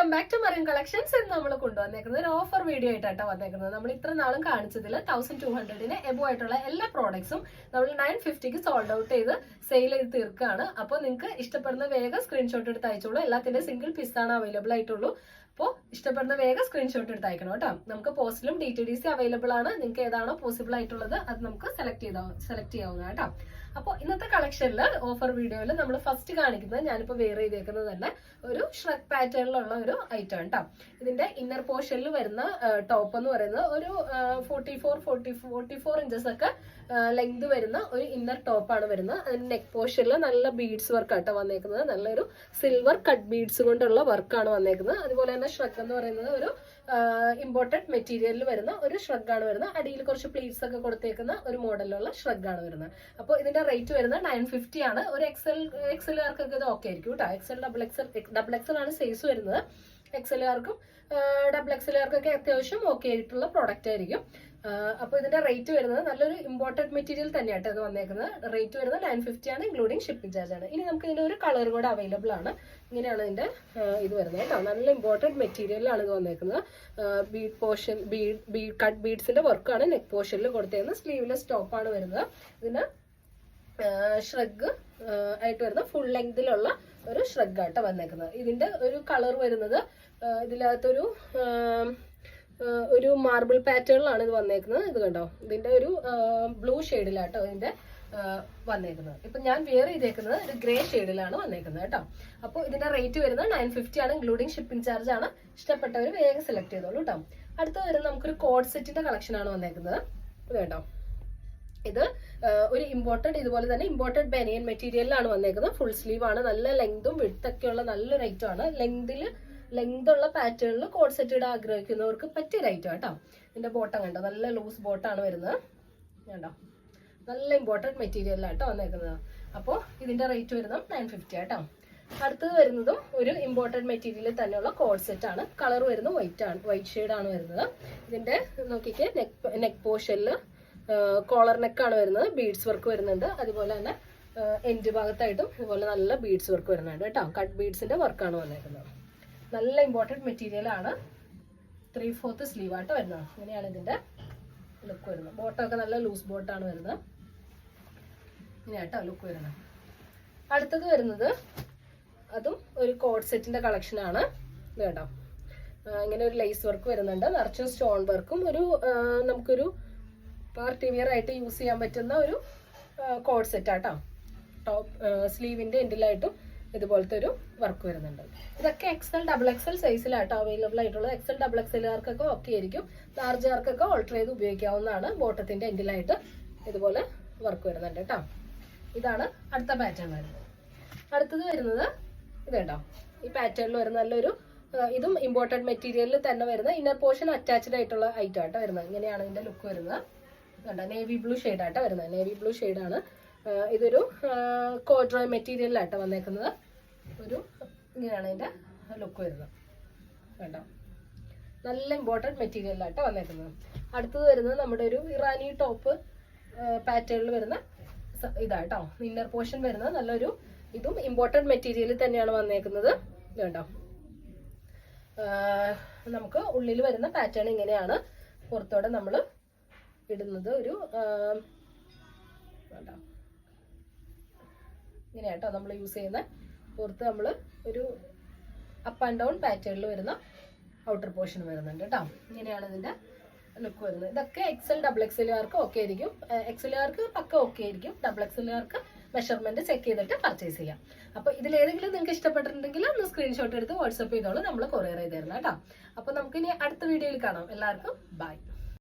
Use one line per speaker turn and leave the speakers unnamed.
Welcome back to Mariyam collections. എന്ന് നമ്മൾ കൊണ്ടുവന്നേക്കുന്നത് ഒരു ഓഫർ വീഡിയോ ആയിട്ടാണ് വന്നേക്കുന്നത്. നമ്മൾ ഇത്ര നാളും കാണിച്ചതിൽ 1200 എബോ ആയിട്ടുള്ള എല്ലാ പ്രോഡക്ട്സും നമ്മൾ 950 സോൾഡ് ഔട്ട് ചെയ്ത് സെയിൽ ചെയ്ത് തീർക്കുകയാണ്. അപ്പോൾ നിങ്ങൾക്ക് ഇഷ്ടപ്പെടുന്ന വേഗം സ്ക്രീൻഷോട്ട് എടുത്ത് അയച്ചോളൂ. എല്ലാത്തിന്റെ സിംഗിൾ പീസാണ് അവൈലബിൾ ആയിട്ടുള്ളൂ. അപ്പോൾ ഇഷ്ടപ്പെടുന്ന വേഗം സ്ക്രീൻഷോട്ട് എടുത്ത് അയക്കണം കേട്ടോ. നമുക്ക് പോസ്റ്റിലും DTDC അവൈലബിൾ ആണ്. നിങ്ങൾക്ക് ഏതാണോ പോസിബിൾ ആയിട്ടുള്ളത് അത് നമുക്ക് സെലക്ട് ചെയ്യാവുന്നതാണ് കേട്ടോ. അപ്പോൾ ഇന്നത്തെ കളക്ഷനിൽ ഓഫർ വീഡിയോയിൽ നമ്മൾ ഫസ്റ്റ് കാണിക്കുന്നത് ഞാനിപ്പോൾ വെയർ ചെയ്തേക്കുന്നത് തന്നെ ഒരു ഷ്രഗ് പാറ്റേണിലുള്ള ഒരു ഐറ്റം കേട്ടോ. ഇതിന്റെ ഇന്നർ പോർഷനിൽ വരുന്ന ടോപ്പ് എന്ന് പറയുന്നത് ഒരു 44 ഇഞ്ചസ് ഒക്കെ ലെങ്ത് വരുന്ന ഒരു ഇന്നർ ടോപ്പാണ് വരുന്നത്. അതിന്റെ നെക്ക് പോർഷനിൽ നല്ല ബീഡ്സ് വർക്ക് ആട്ടോ വന്നേക്കുന്നത്. നല്ലൊരു സിൽവർ കട്ട് ബീഡ്സ് കൊണ്ടുള്ള വർക്കാണ് വന്നേക്കുന്നത്. അതുപോലെ തന്നെ ഷ്രഗ് എന്ന് പറയുന്നത് ഒരു ഇമ്പോർട്ടഡ് മെറ്റീരിയലിൽ വരുന്ന ഒരു ഷ്രഗ് ആണ് വരുന്നത്. അടിയിൽ കുറച്ച് പ്ലീറ്റ്സ് ഒക്കെ കൊടുത്തേക്കുന്ന ഒരു മോഡലിലുള്ള ഷ്രഗ് ആണ് വരുന്നത്. അപ്പോൾ ഇതിന്റെ റേറ്റ് വരുന്നത് 950 ആണ്. ഒരു എക്സലുകാർക്കൊക്കെ ഇത് ഓക്കെ ആയിരിക്കും കേട്ടോ. ഡബിൾ എക്സൽ ആണ് സൈസ് വരുന്നത്. എക്സലുകാർക്കും ഡബിൾ എക്സലുകാർക്കൊക്കെ അത്യാവശ്യം ഓക്കെ ആയിട്ടുള്ള പ്രോഡക്റ്റ് ആയിരിക്കും. അപ്പൊ ഇതിന്റെ റേറ്റ് വരുന്നത് നല്ലൊരു ഇമ്പോർട്ടഡ് മെറ്റീരിയൽ തന്നെയാട്ടോ ഇത് വന്നേക്കുന്നത്. റേറ്റ് വരുന്നത് 950 ആണ്, ഇൻക്ലൂഡിംഗ് ഷിപ്പിംഗ് ചാർജ് ആണ്. ഇനി നമുക്ക് ഇതിന്റെ ഒരു കളർ കൂടെ അവൈലബിൾ ആണ്. ഇങ്ങനെയാണ് ഇതിന്റെ ഇത് വരുന്നത് കേട്ടോ. നല്ല ഇമ്പോർട്ടഡ് മെറ്റീരിയലാണ് ഇത് വന്നേക്കുന്നത്. ബീഡ് പോർഷൻ കട്ട് ബീഡ്സിന്റെ വർക്കാണ് നെക്ക് പോർഷനിൽ കൊടുത്തേക്കുന്നത്. സ്ലീവ്ലെസ് ടോപ്പാണ് വരുന്നത്. ഇതിന് ഷ്രഗ് ആയിട്ട് വരുന്ന ഫുൾ ലെങ്തിലുള്ള ഒരു ഷ്രഗ് ആട്ടോ വന്നേക്കുന്നത്. ഇതിന്റെ ഒരു കളർ വരുന്നത് ഇതിനകത്തൊരു ഒരു മാർബിൾ പാറ്റേണിലാണ് ഇത് വന്നേക്കുന്നത്. ഇത് കണ്ടോ, ഇതിന്റെ ഒരു ബ്ലൂ ഷെയ്ഡിലാട്ടോ ഇതിന്റെ വന്നേക്കുന്നത്. ഇപ്പൊ ഞാൻ വെയർ ചെയ്തേക്കുന്നത് ഒരു ഗ്രേ ഷെയ്ഡിലാണ് വന്നേക്കുന്നത് കേട്ടോ. അപ്പോൾ ഇതിന്റെ റേറ്റ് വരുന്നത് 950 ആണ്, ഇൻക്ലൂഡിംഗ് ഷിപ്പിംഗ് ചാർജ് ആണ്. ഇഷ്ടപ്പെട്ടവർ വേഗം സെലക്ട് ചെയ്തോളൂ കേട്ടോ. അടുത്ത വരുന്നത് നമുക്കൊരു കോഡ് സെറ്റിന്റെ കളക്ഷൻ ആണ് വന്നേക്കുന്നത്. ഇത് കേട്ടോ, ഇത് ഒരു ഇതുപോലെ തന്നെ ഇമ്പോർട്ടഡ് ബനിയൻ മെറ്റീരിയലിലാണ് വന്നേക്കുന്നത്. ഫുൾ സ്ലീവ് ആണ്. നല്ല ലെങ്തും വിഡ്ത്തൊക്കെയുള്ള നല്ലൊരു ഐറ്റം ആണ്. ലെങ്ത് ഉള്ള പാറ്റേണിൽ കോഡ് സെറ്റ് ഇടാൻ ആഗ്രഹിക്കുന്നവർക്ക് പറ്റിയ ഐറ്റം കേട്ടോ. ഇതിന്റെ ബോട്ടം കണ്ടോ, നല്ല ലൂസ് ബോട്ടാണ് വരുന്നത് കണ്ടോ. നല്ല ഇമ്പോർട്ടഡ് മെറ്റീരിയലാട്ടോ വന്നേക്കുന്നത്. അപ്പോൾ ഇതിന്റെ റേറ്റ് വരുന്നത് 950 കേട്ടോ. അടുത്തത് വരുന്നതും ഒരു ഇമ്പോർട്ടഡ് മെറ്റീരിയലിൽ തന്നെയുള്ള കോഡ് സെറ്റ് ആണ്. കളർ വരുന്നത് വൈറ്റ് ഷെയ്ഡാണ് വരുന്നത്. ഇതിന്റെ നോക്കിക്ക് നെക്ക് പോർഷനിൽ കോളർ നെക്കാണ് വരുന്നത്. ബീഡ്സ് വർക്ക് വരുന്നുണ്ട്. അതുപോലെ തന്നെ എൻഡ് ഭാഗത്തായിട്ടും ഇതുപോലെ നല്ല ബീഡ്സ് വർക്ക് വരുന്നുണ്ട് കേട്ടോ. കട്ട് ബീഡ്സിന്റെ വർക്കാണ് വന്നേക്കുന്നത്. നല്ല ഇമ്പോർട്ടൻറ്റ് മെറ്റീരിയൽ ആണ്. 3/4 സ്ലീവ് ആയിട്ട് വരുന്നത്. ഇങ്ങനെയാണ് ഇതിന്റെ ലുക്ക് വരുന്നത്. ബോട്ടമൊക്കെ നല്ല ലൂസ് ബോട്ടാണ് വരുന്നത്. ഇങ്ങനെയാട്ടോ ലുക്ക് വരുന്നത്. അടുത്തത് വരുന്നത് അതും ഒരു കോഡ് സെറ്റിന്റെ കളക്ഷൻ ആണ്. ഇത് കേട്ടോ, ഇങ്ങനെ ഒരു ലേസ് വർക്ക് വരുന്നുണ്ട്. നിറച്ചും സ്റ്റോൺ വർക്കും ഒരു നമുക്കൊരു പാർട്ടി വിയർ ആയിട്ട് യൂസ് ചെയ്യാൻ പറ്റുന്ന ഒരു കോഡ് സെറ്റ് ആട്ടോ. ടോപ്പ് സ്ലീവിന്റെ എൻഡിലായിട്ടും ഇതുപോലത്തെ ഒരു വർക്ക് വരുന്നുണ്ട്. ഇതൊക്കെ XL ഡബിൾ XL സൈസിലാട്ടോ അവൈലബിൾ ആയിട്ടുള്ളത്. XL ഡബിൾ XLകാർക്കൊക്കെ ഓക്കെ ആയിരിക്കും. ലാർജുകാർക്കൊക്കെ ഓൾട്ടർ ചെയ്ത് ഉപയോഗിക്കാവുന്നതാണ്. ബോട്ടത്തിന്റെ എൻഡിലായിട്ട് ഇതുപോലെ വർക്ക് വരുന്നുണ്ട് കേട്ടോ. ഇതാണ് അടുത്ത പാറ്റേൺ വരുന്നത്. അടുത്തത് വരുന്നത് ഇത് കേട്ടോ, ഈ പാറ്റേണിൽ വരുന്ന നല്ലൊരു ഇതും ഇമ്പോർട്ടഡ് മെറ്റീരിയലിൽ തന്നെ വരുന്ന ഇന്നർ പോർഷൻ അറ്റാച്ച്ഡ് ആയിട്ടുള്ള ഐറ്റം ആട്ടോ വരുന്നത്. ഇങ്ങനെയാണ് ഇതിന്റെ ലുക്ക് വരുന്നത് കണ്ടോ. നേവി ബ്ലൂ ഷെയ്ഡാട്ടോ വരുന്നത്. നേവി ബ്ലൂ ഷെയ്ഡാണ്. ഇതൊരു കോഡ്രോയ് മെറ്റീരിയലിലാട്ടോ വന്നേക്കുന്നത്. ഒരു ഇങ്ങനെയാണ് ഇതിന്റെ ലുക്ക് വരുന്നത് കേട്ടോ. നല്ല ഇമ്പോർട്ടൻറ്റ് മെറ്റീരിയലിലാട്ടോ വന്നേക്കുന്നത്. അടുത്തത് വരുന്നത് നമ്മുടെ ഒരു ഇറാനി ടോപ്പ് പാറ്റേണിൽ വരുന്ന ഇതാട്ടോ. ഇന്നർ പോർഷൻ വരുന്നത് നല്ലൊരു ഇതും ഇമ്പോർട്ടൻറ്റ് മെറ്റീരിയലിൽ തന്നെയാണ് വന്നേക്കുന്നത് കേട്ടോ. നമുക്ക് ഉള്ളിൽ വരുന്ന പാറ്റേൺ ഇങ്ങനെയാണ്. പുറത്തോടെ നമ്മൾ ഇടുന്നത് ഒരു ഇങ്ങനെയാട്ടോ നമ്മൾ യൂസ് ചെയ്യുന്ന. പുറത്ത് നമ്മൾ ഒരു അപ്പ് ആൻഡ് ഡൗൺ പാറ്റേണിൽ വരുന്ന ഔട്ടർ പോർഷൻ വരുന്നുണ്ട് കേട്ടോ. ഇങ്ങനെയാണ് ഇതിന്റെ ലുക്ക് വരുന്നത്. ഇതൊക്കെ XL ഡബിൾ XLകാർക്ക് ഓക്കെ ആയിരിക്കും. XLകാർക്ക് പക്ക ഓക്കെ ആയിരിക്കും. ഡബിൾ XLകാർക്ക് മെഷർമെന്റ് ചെക്ക് ചെയ്തിട്ട് പർച്ചേസ് ചെയ്യാം. അപ്പൊ ഇതിലേതെങ്കിലും നിങ്ങൾക്ക് ഇഷ്ടപ്പെട്ടിട്ടുണ്ടെങ്കിൽ ഒന്ന് സ്ക്രീൻഷോട്ട് എടുത്ത് വാട്സ്ആപ്പ് ചെയ്തോളൂ. നമ്മൾ കൊറിയർ ചെയ്ത് തരുന്നത് കേട്ടോ. അപ്പൊ നമുക്ക് ഇനി അടുത്ത വീഡിയോയിൽ കാണാം. എല്ലാവർക്കും ബൈ.